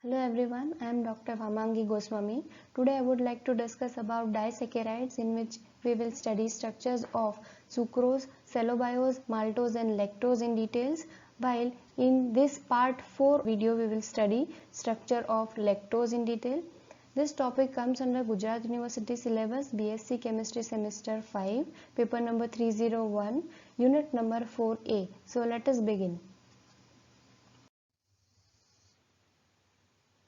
Hello everyone, I am Dr. Vamangi Goswami. Today I would like to discuss about disaccharides, in which we will study structures of sucrose, cellobiose, maltose and lactose in details, while in this part 4 video we will study structure of lactose in detail. This topic comes under Gujarat University syllabus BSc Chemistry semester 5, paper number 301, unit number 4A. So let us begin.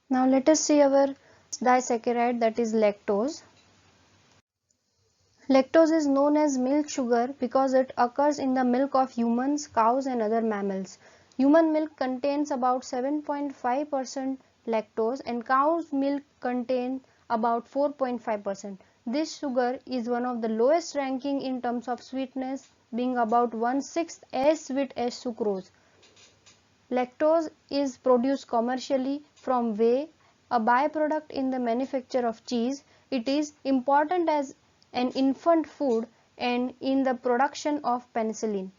Now let us see our disaccharide, that is lactose. Lactose is known as milk sugar because it occurs in the milk of humans, cows and other mammals. Human milk contains about 7.5% lactose and cow's milk contains about 4.5%. This sugar is one of the lowest ranking in terms of sweetness, being about 1/6 as sweet as sucrose. Lactose is produced commercially from whey, a byproduct in the manufacture of cheese. It is important as an infant food and in the production of penicillin.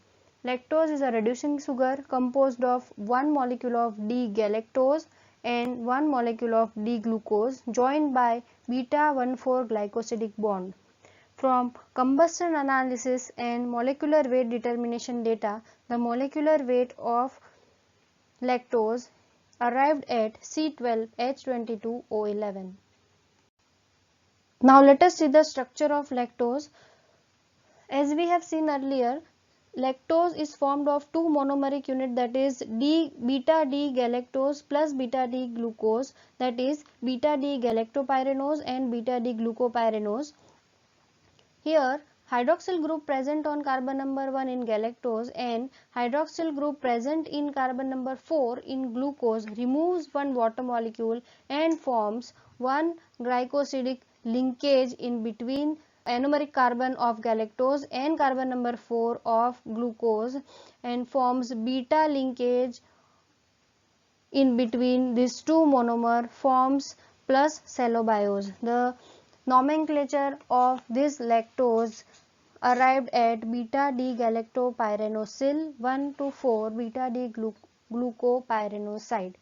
Lactose is a reducing sugar composed of one molecule of D-galactose and one molecule of D-glucose joined by beta-1,4 glycosidic bond. From combustion analysis and molecular weight determination data, the molecular weight of lactose arrived at C12H22O11. Now let us see the structure of lactose. As we have seen earlier, lactose is formed of two monomeric units, that is beta D galactose plus beta D glucose, that is beta D galactopyranose and beta D glucopyranose. Here hydroxyl group present on carbon number 1 in galactose and hydroxyl group present in carbon number 4 in glucose removes one water molecule and forms one glycosidic linkage in between anomeric carbon of galactose and carbon number 4 of glucose and forms beta linkage in between these two monomer, forms plus cellobiose. The nomenclature of this lactose arrived at beta D galactopyranosyl 1 to 4 beta D glucopyranoside.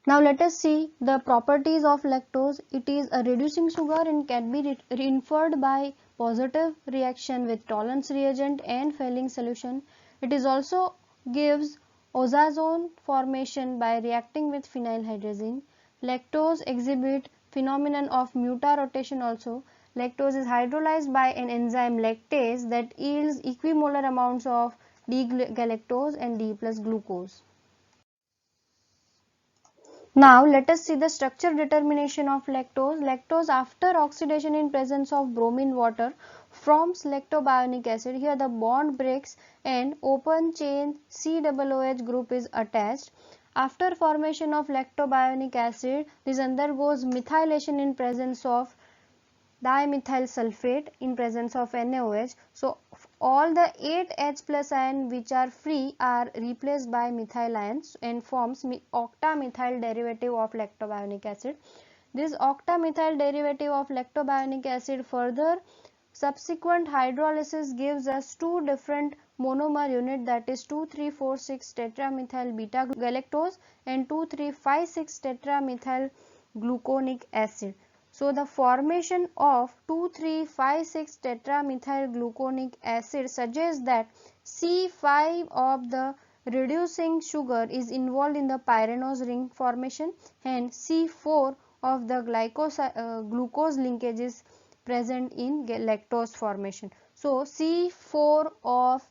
Now let us see the properties of lactose. It is a reducing sugar and can be inferred by positive reaction with Tollens reagent and Fehling solution. It is also gives ozazone formation by reacting with phenylhydrazine. Lactose exhibit phenomenon of mutarotation also. Lactose is hydrolyzed by an enzyme lactase that yields equimolar amounts of D-galactose and D plus glucose. Now let us see the structure determination of lactose. Lactose, after oxidation in presence of bromine water, forms lactobionic acid. Here the bond breaks and open chain COOH group is attached. After formation of lactobionic acid, this undergoes methylation in presence of dimethyl sulfate in presence of NaOH. So all the 8 H plus ion which are free are replaced by methyl ions and forms octamethyl derivative of lactobionic acid. This octamethyl derivative of lactobionic acid further subsequent hydrolysis gives us two different monomer unit, that is 2,3,4,6 tetramethyl beta galactose and 2,3,5,6 tetramethyl gluconic acid. So the formation of 2,3,5,6 tetramethyl gluconic acid suggests that C5 of the reducing sugar is involved in the pyranose ring formation and C4 of the glucose linkage is present in lactose formation. So C4 of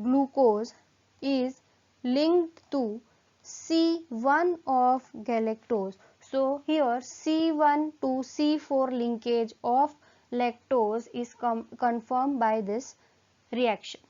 glucose is linked to C1 of galactose. So here C1 to C4 linkage of lactose is confirmed by this reaction.